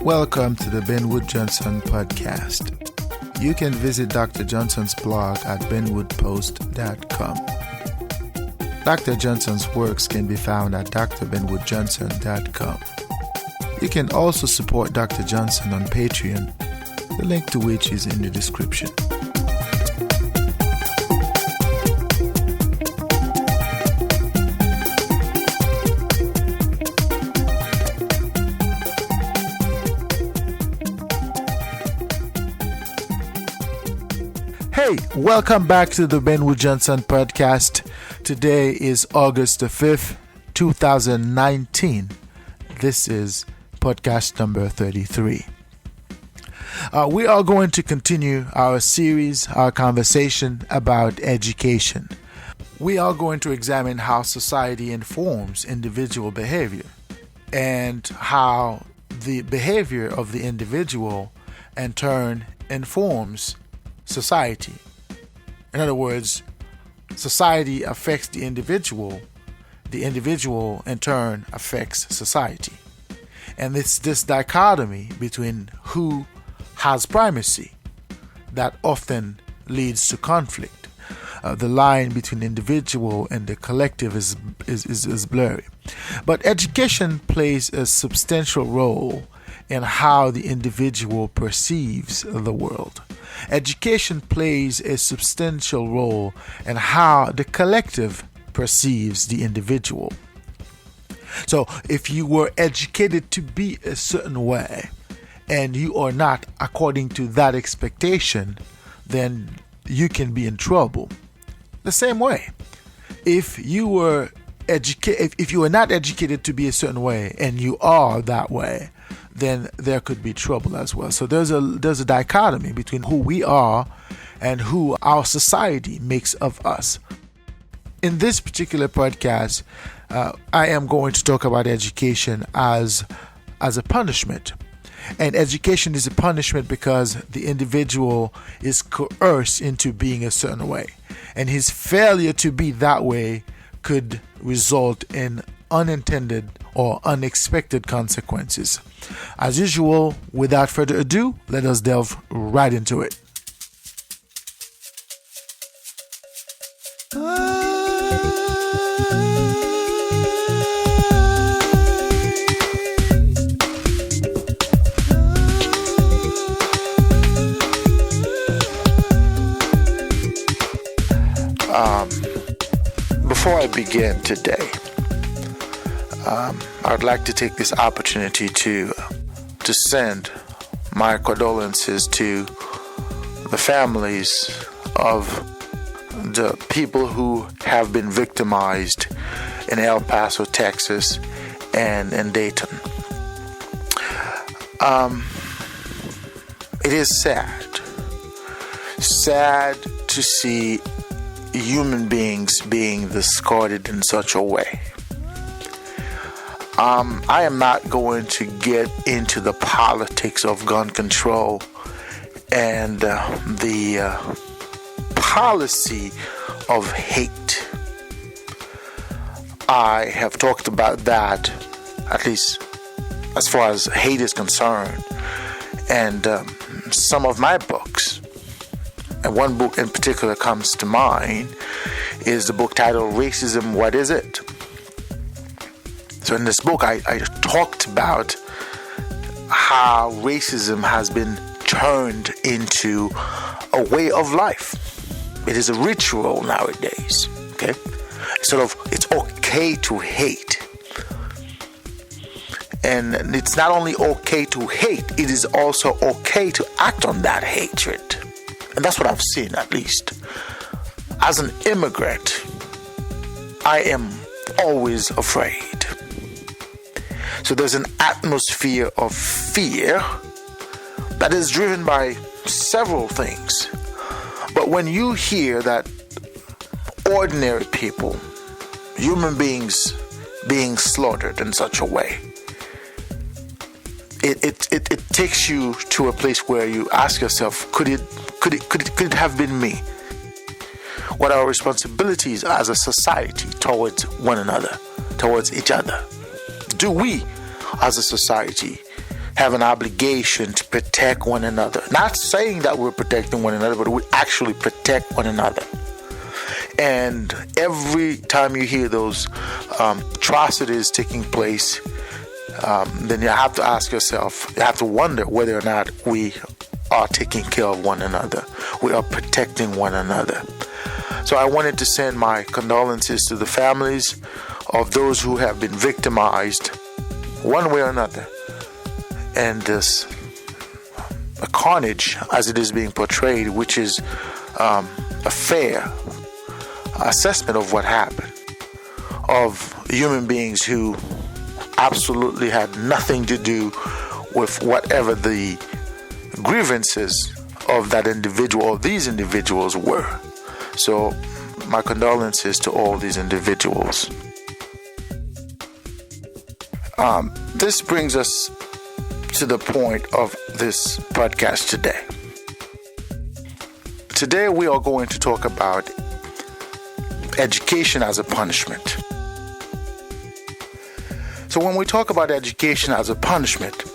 Welcome to the Ben Wood Johnson podcast. You can visit Dr. Johnson's blog at benwoodpost.com. Dr. Johnson's works can be found at drbenwoodjohnson.com. You can also support Dr. Johnson on Patreon, the link to which is in the description. Hey, welcome back to the Ben Wood Johnson podcast. Today is August the 5th, 2019. This is podcast number 33. We are going to continue our series, our conversation about education. We are going to examine how society informs individual behavior and how the behavior of the individual in turn informs society. In other words, society affects the individual in turn affects society. And it's this dichotomy between who has primacy that often leads to conflict. The line between individual and the collective is blurry. But education plays a substantial role in how the individual perceives the world. Education plays a substantial role in how the collective perceives the individual. So if you were educated to be a certain way and you are not according to that expectation, then you can be in trouble. The same way, if you were not educated to be a certain way and you are that way, then there could be trouble as well. So there's a dichotomy between who we are and who our society makes of us. In this particular podcast, I am going to talk about education as a punishment. And education is a punishment because the individual is coerced into being a certain way. And his failure to be that way could result in unintended or unexpected consequences. As usual, without further ado, let us delve right into it. Before I begin today, I would like to take this opportunity to send my condolences to the families of the people who have been victimized in El Paso, Texas, and in Dayton. It is sad to see human beings being discarded in such a way. I am not going to get into the politics of gun control and the policy of hate. I have talked about that, at least as far as hate is concerned, and some of my books. And one book in particular comes to mind is the book titled Racism, What Is It? So in this book, I talked about how racism has been turned into a way of life. It is a ritual nowadays, okay? It's okay to hate. And it's not only okay to hate, it is also okay to act on that hatred. And that's what I've seen, at least. As an immigrant, I am always afraid. So there's an atmosphere of fear that is driven by several things. But when you hear that ordinary people, human beings being slaughtered in such a way, it takes you to a place where you ask yourself, could it have been me? What are our responsibilities as a society towards one another, towards each other? Do we, as a society, have an obligation to protect one another. Not saying that we're protecting one another, but we actually protect one another. And every time you hear those atrocities taking place, then you have to ask yourself, you have to wonder whether or not we are taking care of one another. We are protecting one another. So I wanted to send my condolences to the families of those who have been victimized one way or another. And this a carnage, as it is being portrayed, which is a fair assessment of what happened, of human beings who absolutely had nothing to do with whatever the grievances of that individual or these individuals were. So my condolences to all these individuals. This brings us to the point of this podcast today. Today we are going to talk about education as a punishment. So when we talk about education as a punishment,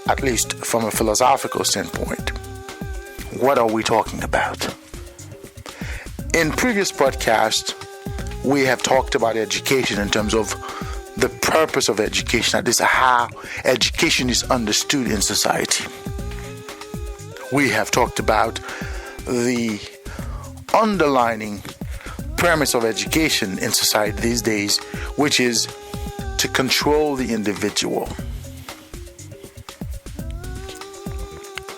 at least from a philosophical standpoint, what are we talking about? In previous podcasts, we have talked about education in terms of the purpose of education, that is how education is understood in society. We have talked about the underlining premise of education in society these days, which is to control the individual.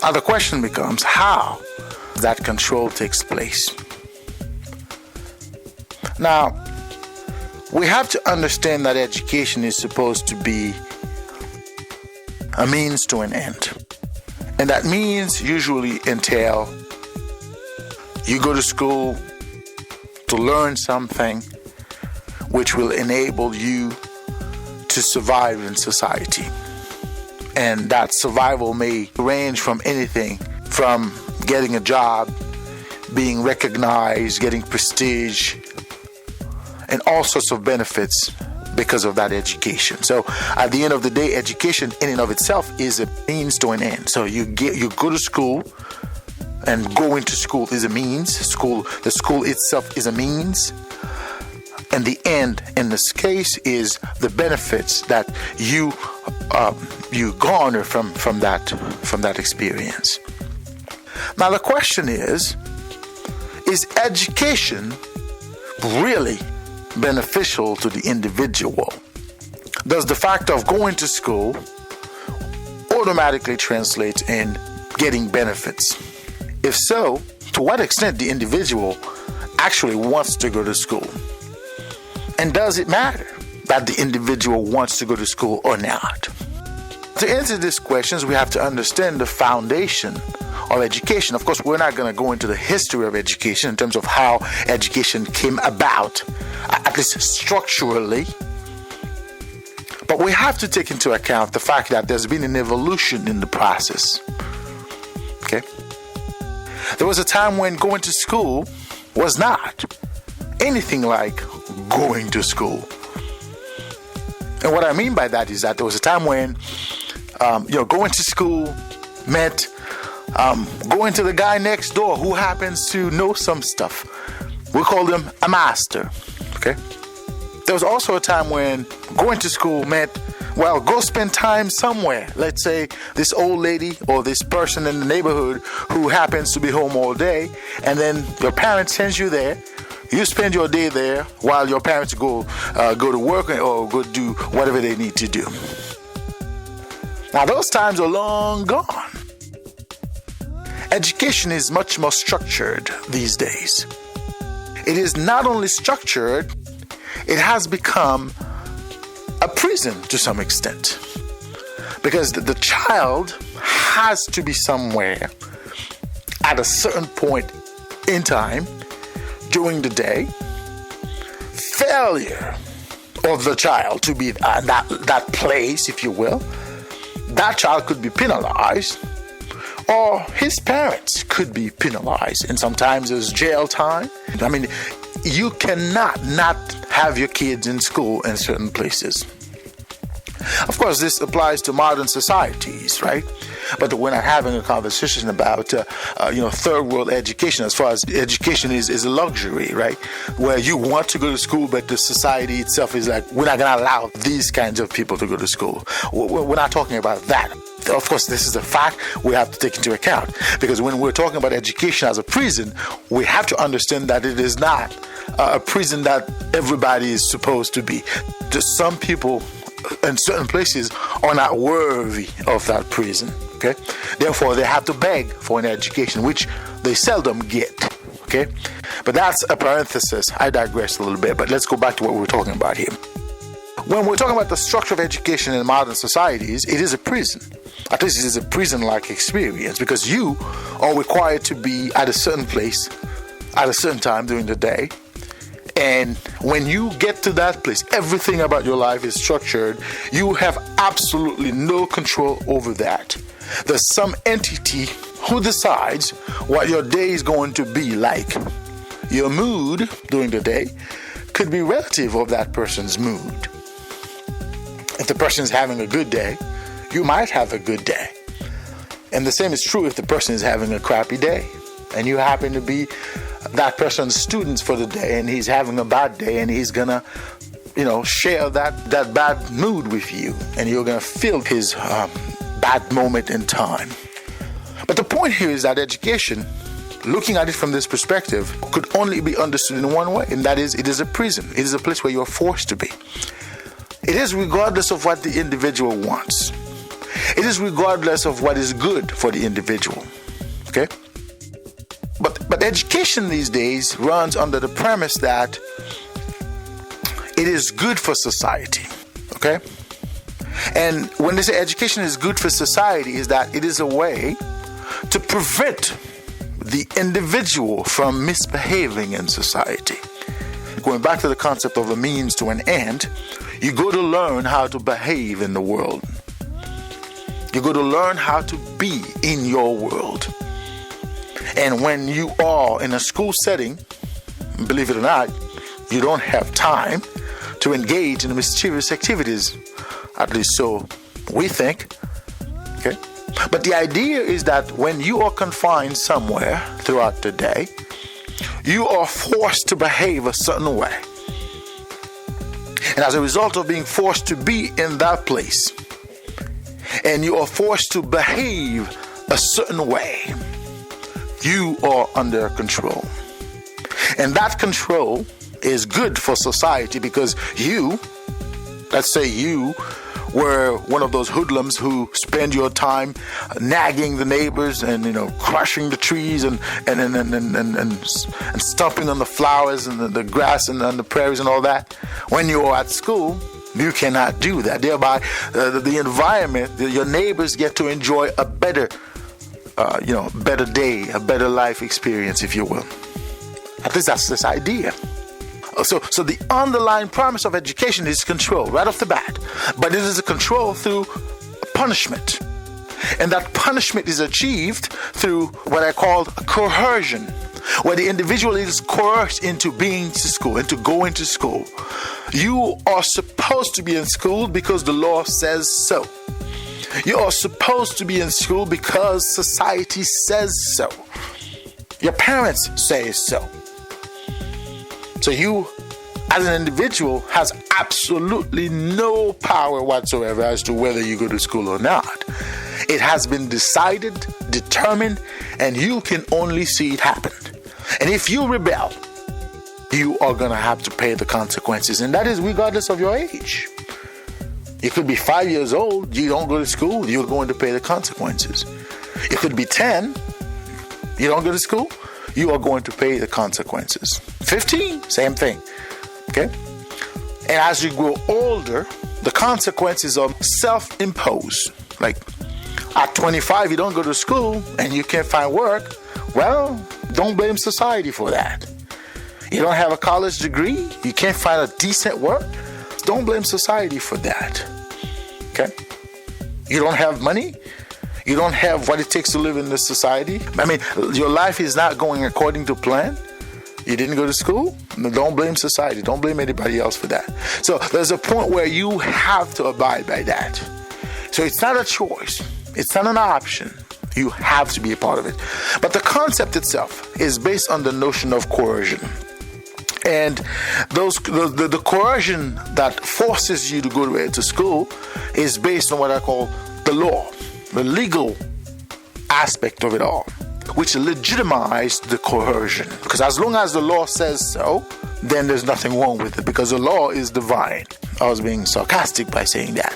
Now the question becomes how that control takes place. Now, we have to understand that education is supposed to be a means to an end. And that means usually entail you go to school to learn something which will enable you to survive in society. And that survival may range from anything from getting a job, being recognized, getting prestige, and all sorts of benefits because of that education. So at the end of the day, education in and of itself is a means to an end. So you go to school, and going to school is a means. The school itself is a means. And the end in this case is the benefits that you garner from that experience. Now the question is education really beneficial to the individual? Does the fact of going to school automatically translate in getting benefits? If so, to what extent the individual actually wants to go to school? And does it matter that the individual wants to go to school or not? To answer these questions, we have to understand the foundation of education. Of course, we're not going to go into the history of education in terms of how education came about, at least structurally. But we have to take into account the fact that there's been an evolution in the process. Okay? There was a time when going to school was not anything like going to school. And what I mean by that is that there was a time when going to school meant going to the guy next door who happens to know some stuff. We call him a master. Okay? There was also a time when going to school meant, well, go spend time somewhere. Let's say this old lady or this person in the neighborhood who happens to be home all day, and then your parents sends you there. You spend your day there while your parents go to work or go do whatever they need to do. Now those times are long gone. Education is much more structured these days. It is not only structured, it has become a prison to some extent. Because the child has to be somewhere at a certain point in time during the day. Failure of the child to be at that place, if you will, that child could be penalized, or his parents could be penalized, and sometimes there's jail time. I mean, you cannot not have your kids in school in certain places. Of course, this applies to modern societies, right? But we're not having a conversation about, third world education. As far as education is a luxury, right? Where you want to go to school, but the society itself is like, we're not going to allow these kinds of people to go to school. We're not talking about that. Of course, this is a fact we have to take into account. Because when we're talking about education as a prison, we have to understand that it is not a prison that everybody is supposed to be. Just some people in certain places are not worthy of that prison. Okay, therefore they have to beg for an education, which they seldom get. Okay, but that's a parenthesis. I digress a little bit, but let's go back to what we're talking about here. When we're talking about the structure of education in modern societies, it is a prison. At least it is a prison-like experience, because you are required to be at a certain place at a certain time during the day. And when you get to that place, everything about your life is structured. You have absolutely no control over that. There's some entity who decides what your day is going to be like. Your mood during the day could be relative of that person's mood. If the person is having a good day, you might have a good day. And the same is true if the person is having a crappy day and you happen to be that person's students for the day and he's having a bad day, and he's gonna share that bad mood with you, and you're gonna feel his bad moment in time. But the point here is that education, looking at it from this perspective, could only be understood in one way, and that is, it is a prison. It is a place where you're forced to be. It is regardless of what the individual wants. It is regardless of what is good for the individual. Okay? But education these days runs under the premise that it is good for society. Okay? And when they say education is good for society, is that it is a way to prevent the individual from misbehaving in society. Going back to the concept of a means to an end, you go to learn how to behave in the world. You go to learn how to be in your world. And when you are in a school setting, believe it or not, you don't have time to engage in mischievous activities. At least so we think. Okay? But the idea is that when you are confined somewhere throughout the day, you are forced to behave a certain way. And as a result of being forced to be in that place, and you are forced to behave a certain way, you are under control. And that control is good for society, because let's say you were one of those hoodlums who spend your time nagging the neighbors and crushing the trees and stomping on the flowers and the grass and the prairies and all that. When you are at school, you cannot do that. Thereby, the environment, your neighbors get to enjoy a better day, a better life experience, if you will. At least that's this idea. So the underlying premise of education is control right off the bat. But it is a control through punishment. And that punishment is achieved through what I call coercion, where the individual is coerced into being to school, into going to school. You are supposed to be in school because the law says so. You are supposed to be in school because society says so. Your parents say so. So you, as an individual, has absolutely no power whatsoever as to whether you go to school or not. It has been decided, determined, and you can only see it happen. And if you rebel, you are going to have to pay the consequences. And that is regardless of your age. You could be 5 years old, you don't go to school, you're going to pay the consequences. You could be 10, you don't go to school, you are going to pay the consequences. 15, same thing. Okay? And as you grow older, the consequences are self-imposed. Like at 25, you don't go to school and you can't find work. Well, don't blame society for that. You don't have a college degree, you can't find a decent work. Don't blame society for that. Okay? You don't have money. You don't have what it takes to live in this society. I mean, your life is not going according to plan. You didn't go to school? Don't blame society. Don't blame anybody else for that. So there's a point where you have to abide by that. So it's not a choice. It's not an option. You have to be a part of it. But the concept itself is based on the notion of coercion. And the coercion that forces you to go to school is based on what I call the law, the legal aspect of it all, which legitimized the coercion. Because as long as the law says so, then there's nothing wrong with it, because the law is divine. I was being sarcastic by saying that.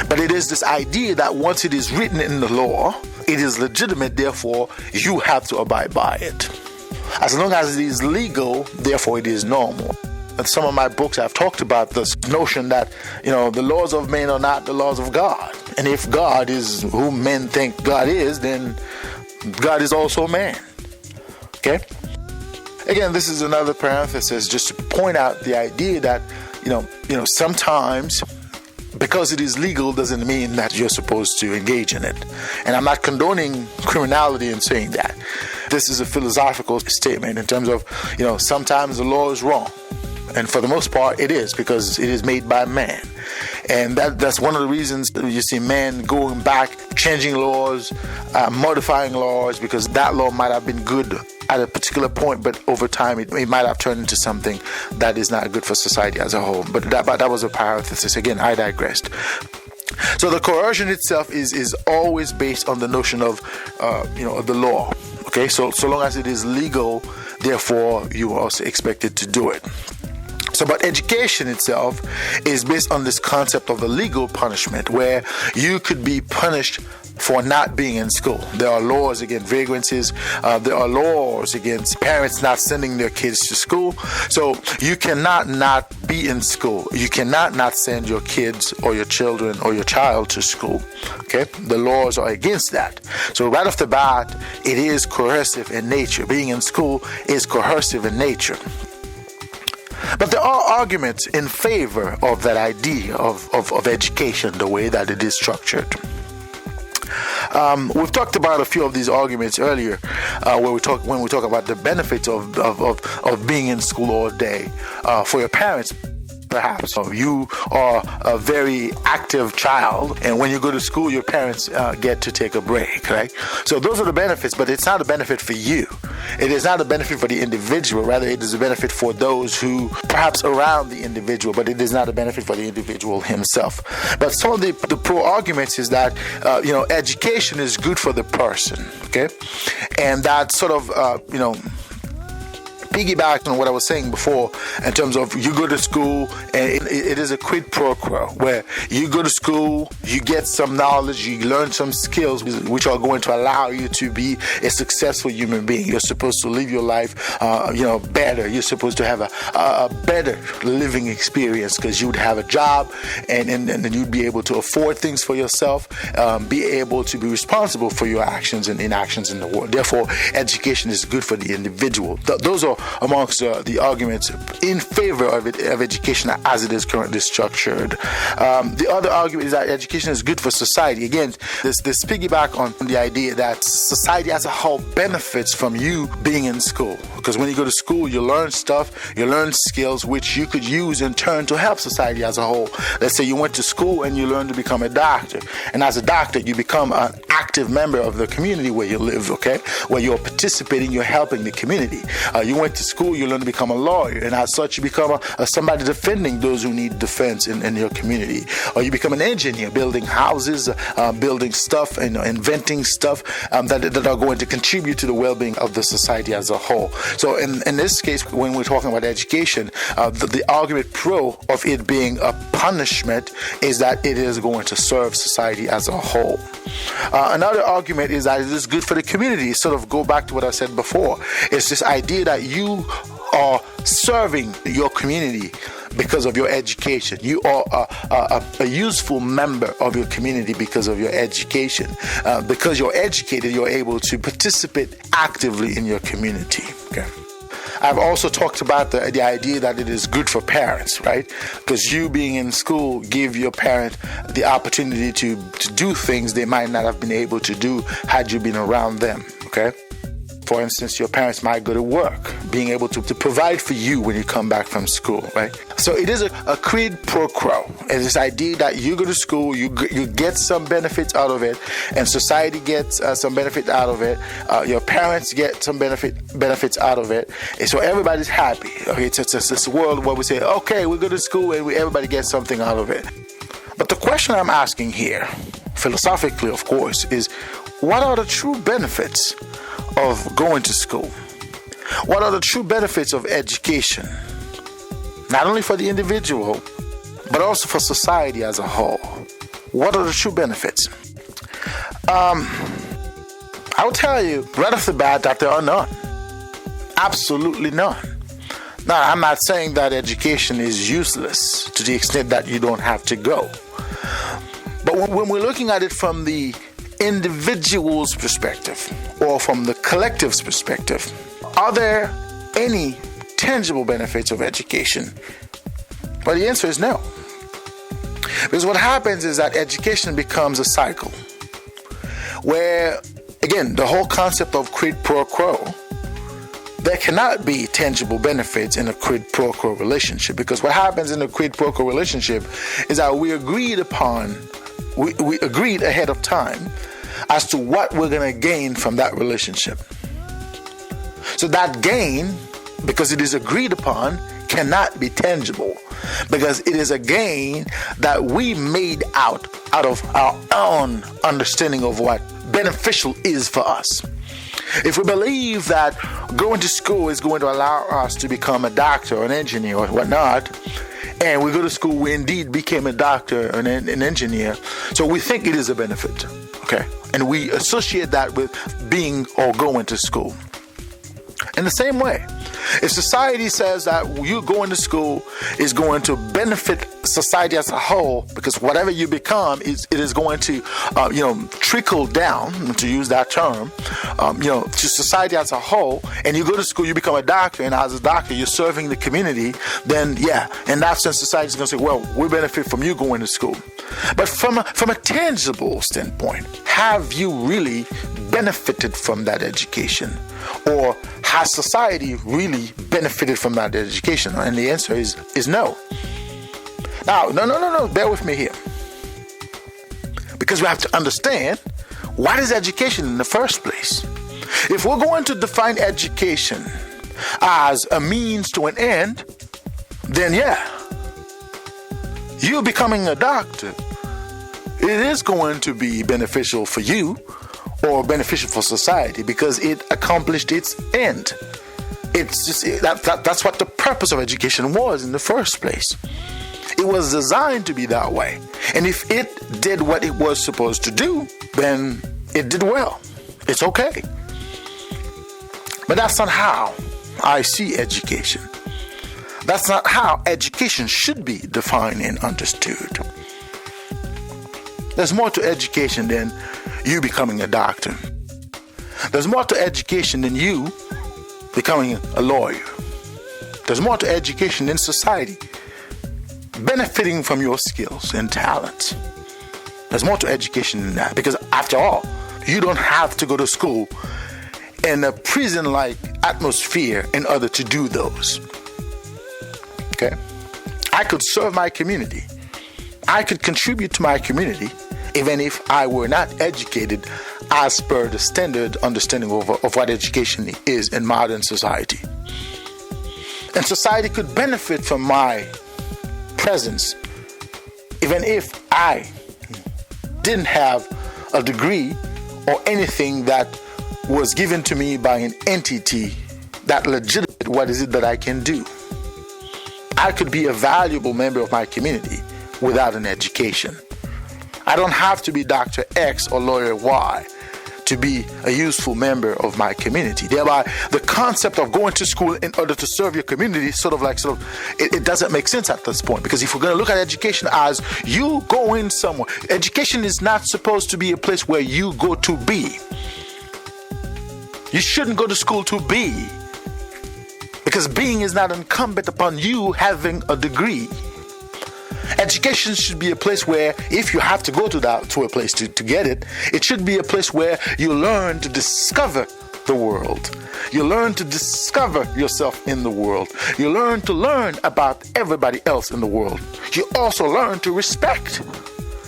But it is this idea that once it is written in the law, it is legitimate, therefore you have to abide by it. As long as it is legal, therefore it is normal. In some of my books I've talked about this notion that, the laws of men are not the laws of God. And if God is who men think God is, then God is also man. Okay? Again, this is another parenthesis just to point out the idea that, sometimes because it is legal doesn't mean that you're supposed to engage in it. And I'm not condoning criminality in saying that. This is a philosophical statement in terms of, sometimes the law is wrong. And for the most part, it is, because it is made by man. And that's one of the reasons you see men going back, changing laws, modifying laws, because that law might have been good at a particular point, but over time it might have turned into something that is not good for society as a whole. But that was a parenthesis. Again, I digressed. So the coercion itself is always based on the notion of, the law. Okay, so long as it is legal, therefore you are also expected to do it. So, but education itself is based on this concept of the legal punishment, where you could be punished for not being in school. There are laws against vagrancies. There are laws against parents not sending their kids to school. So you cannot not be in school. You cannot not send your kids or your children or your child to school. Okay? The laws are against that. So right off the bat, it is coercive in nature. Being in school is coercive in nature. But there are arguments in favor of that idea of education, the way that it is structured. We've talked about a few of these arguments earlier, when we talk about the benefits of being in school all day for your parents. Perhaps you are a very active child, and when you go to school, your parents get to take a break, right? So those are the benefits, but it's not a benefit for you. It is not a benefit for the individual. Rather, it is a benefit for those who perhaps around the individual, but it is not a benefit for the individual himself. But some of the pro arguments is that, education is good for the person, okay? And that sort of, piggyback on what I was saying before in terms of you go to school and it is a quid pro quo, where you go to school, you get some knowledge, you learn some skills which are going to allow you to be a successful human being. You're supposed to live your life better. You're supposed to have a better living experience, because you would have a job and then you'd be able to afford things for yourself, be able to be responsible for your actions and inactions in the world. Therefore, education is good for the individual. Those are amongst the arguments in favor of education as it is currently structured. The other argument is that education is good for society. Again, this piggyback on the idea that society as a whole benefits from you being in school. Because when you go to school, you learn stuff, you learn skills which you could use in turn to help society as a whole. Let's say you went to school and you learned to become a doctor. And as a doctor, you become an active member of the community where you live, okay? Where you're participating, you're helping the community. You went to school, you learn to become a lawyer, and as such you become somebody defending those who need defense in your community. Or you become an engineer, building houses, building stuff, and inventing stuff that are going to contribute to the well-being of the society as a whole. So in this case, when we're talking about education, the argument pro of it being a punishment is that it is going to serve society as a whole. Another argument is that it is good for the community. Sort of go back to what I said before. It's this idea that you are serving your community because of your education. You are a useful member of your community because of your education. Because you're educated, you're able to participate actively in your community. Okay. I've also talked about the idea that it is good for parents, right? Because you being in school give your parent the opportunity to do things they might not have been able to do had you been around them, okay? For instance, your parents might go to work, being able to provide for you when you come back from school, right? So it is a quid pro quo. It's this idea that you go to school, you get some benefits out of it, and society gets some benefit out of it. Your parents get some benefits out of it, and so everybody's happy. Okay, it's this world where we say, okay, we go to school and everybody gets something out of it. But the question I'm asking here, philosophically, of course, is what are the true benefits of going to school? What are the true benefits of education? Not only for the individual, but also for society as a whole. What are the true benefits? I will tell you right off the bat that there are none. Absolutely none. Now, I'm not saying that education is useless to the extent that you don't have to go. But when we're looking at it from the individual's perspective or from the collective's perspective, are there any tangible benefits of education? Well, the answer is no. Because what happens is that education becomes a cycle where, again, the whole concept of quid pro quo, there cannot be tangible benefits in a quid pro quo relationship, because what happens in a quid pro quo relationship is that we agreed ahead of time as to what we're going to gain from that relationship. So that gain, because it is agreed upon, cannot be tangible, because it is a gain that we made out of our own understanding of what beneficial is for us. If we believe that going to school is going to allow us to become a doctor or an engineer or whatnot, and we go to school, we indeed became a doctor and an engineer, so we think it is a benefit, okay? And we associate that with being or going to school. In the same way, if society says that you going to school is going to benefit society as a whole, because whatever you become it is going to trickle down, to use that term, to society as a whole, and you go to school, you become a doctor, and as a doctor you're serving the community, then yeah, in that sense society is going to say, well, we benefit from you going to school. But from a tangible standpoint, have you really benefited from that education? Or has society really benefited from that education? And the answer is no. Now, no, bear with me here. Because we have to understand, what is education in the first place? If we're going to define education as a means to an end, then yeah, you becoming a doctor, it is going to be beneficial for you or beneficial for society because it accomplished its end. It's just that's what the purpose of education was in the first place. It was designed to be that way. And if it did what it was supposed to do, then it did well. It's okay. But that's not how I see education. That's not how education should be defined and understood. There's more to education than you becoming a doctor. There's more to education than you becoming a lawyer. There's more to education than society benefiting from your skills and talents. There's more to education than that, because after all, you don't have to go to school in a prison-like atmosphere in order to do those. Okay? I could serve my community. I could contribute to my community even if I were not educated as per the standard understanding of what education is in modern society. And society could benefit from my presence even if I didn't have a degree or anything that was given to me by an entity that legitimate what is it that I can do. I could be a valuable member of my community without an education. I don't have to be Dr. X or Lawyer Y to be a useful member of my community. Thereby, the concept of going to school in order to serve your community it doesn't make sense at this point. Because if we're going to look at education as you going somewhere, education is not supposed to be a place where you go to be. You shouldn't go to school to be, because being is not incumbent upon you having a degree. Education should be a place where, if you have to go to a place to get it, it should be a place where you learn to discover the world. You learn to discover yourself in the world. You learn about everybody else in the world. You also learn to respect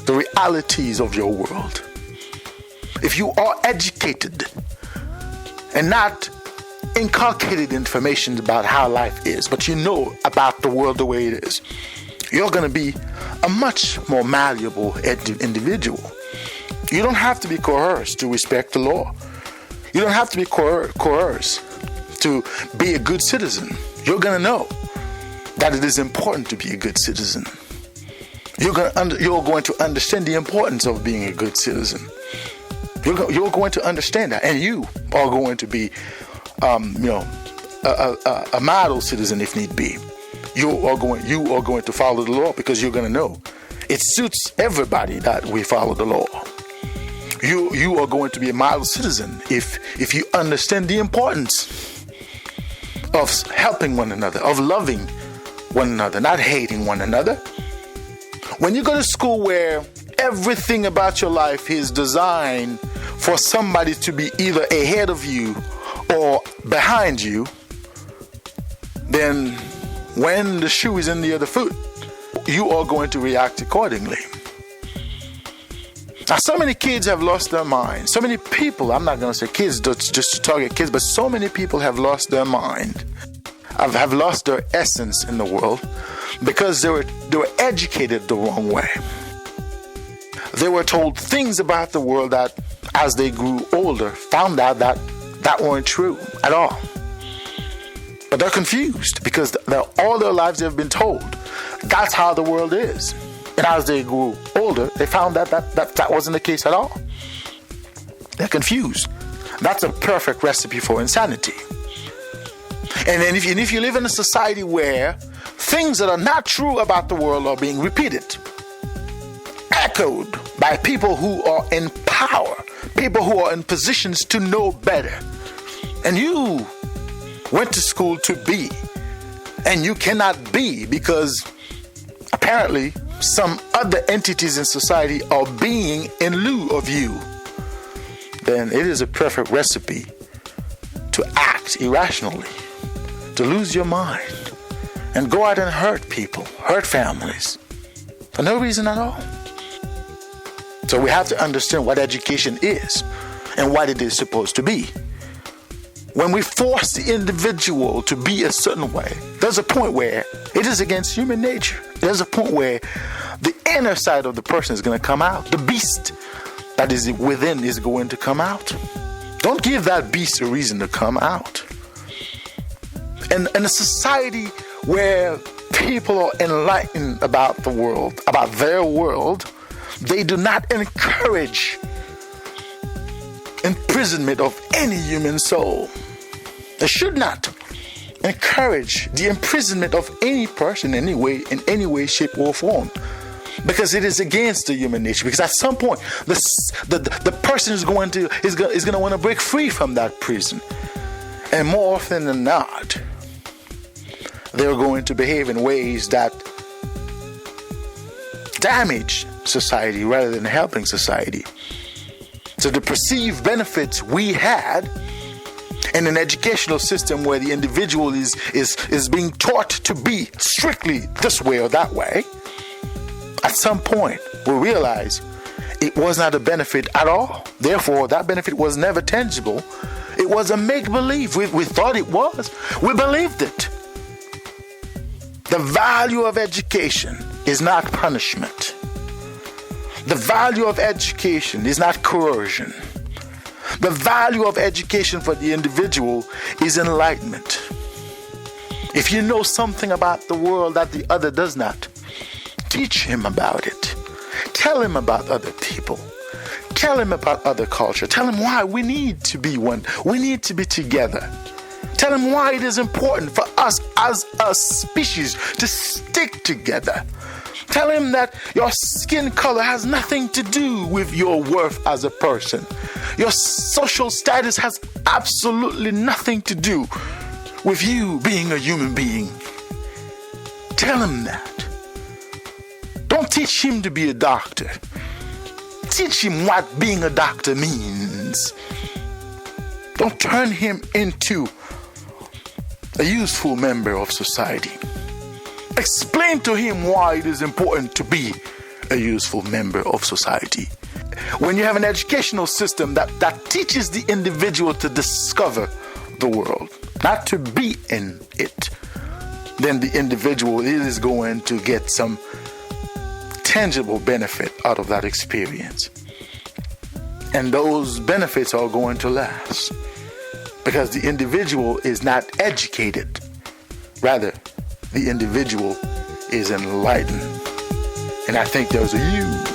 the realities of your world. If you are educated and not inculcated information about how life is, but you know about the world the way it is, you're going to be a much more malleable individual. You don't have to be coerced to respect the law. You don't have to be coerced to be a good citizen. You're going to know that it is important to be a good citizen. You're going to understand the importance of being a good citizen. You're going to understand that, and you are going to be, a model citizen if need be. You are going to follow the law because you're going to know it suits everybody that we follow the law. You are going to be a model citizen if you understand the importance of helping one another, of loving one another, not hating one another. When you go to school where everything about your life is designed for somebody to be either ahead of you or behind you, then when the shoe is in the other foot, you are going to react accordingly. Now, so many kids have lost their minds. So many people, I'm not going to say kids just to target kids, but so many people have lost their mind, have lost their essence in the world because they were educated the wrong way. They were told things about the world that, as they grew older, found out that weren't true at all. But they're confused because all their lives they've been told that's how the world is. And as they grew older, they found that wasn't the case at all. They're confused. That's a perfect recipe for insanity. And then if you live in a society where things that are not true about the world are being repeated, echoed by people who are in power, people who are in positions to know better, and you went to school to be, and you cannot be because apparently some other entities in society are being in lieu of you, then it is a perfect recipe to act irrationally, to lose your mind, and go out and hurt people, hurt families, for no reason at all. So we have to understand what education is and what it is supposed to be. When we force the individual to be a certain way, there's a point where it is against human nature. There's a point where the inner side of the person is going to come out. The beast that is within is going to come out. Don't give that beast a reason to come out. And in a society where people are enlightened about the world, about their world, they do not encourage imprisonment of any human soul. They should not encourage the imprisonment of any person in any way, shape, or form, because it is against the human nature. Because at some point, the person is going to want to break free from that prison, and more often than not, they're going to behave in ways that damage society rather than helping society. So the perceived benefits we had in an educational system where the individual is being taught to be strictly this way or that way, at some point we realize it was not a benefit at all. Therefore, that benefit was never tangible. It was a make-believe. We thought it was. We believed it. The value of education is not punishment. The value of education is not coercion. The value of education for the individual is enlightenment. If you know something about the world that the other does not, teach him about it. Tell him about other people. Tell him about other culture. Tell him why we need to be one. We need to be together. Tell him why it is important for us as a species to stick together. Tell him that your skin color has nothing to do with your worth as a person. Your social status has absolutely nothing to do with you being a human being. Tell him that. Don't teach him to be a doctor. Teach him what being a doctor means. Don't turn him into a useful member of society. Explain to him why it is important to be a useful member of society. When you have an educational system that teaches the individual to discover the world, not to be in it, then the individual is going to get some tangible benefit out of that experience. And those benefits are going to last because the individual is not educated. Rather, the individual is enlightened. And I think there's a huge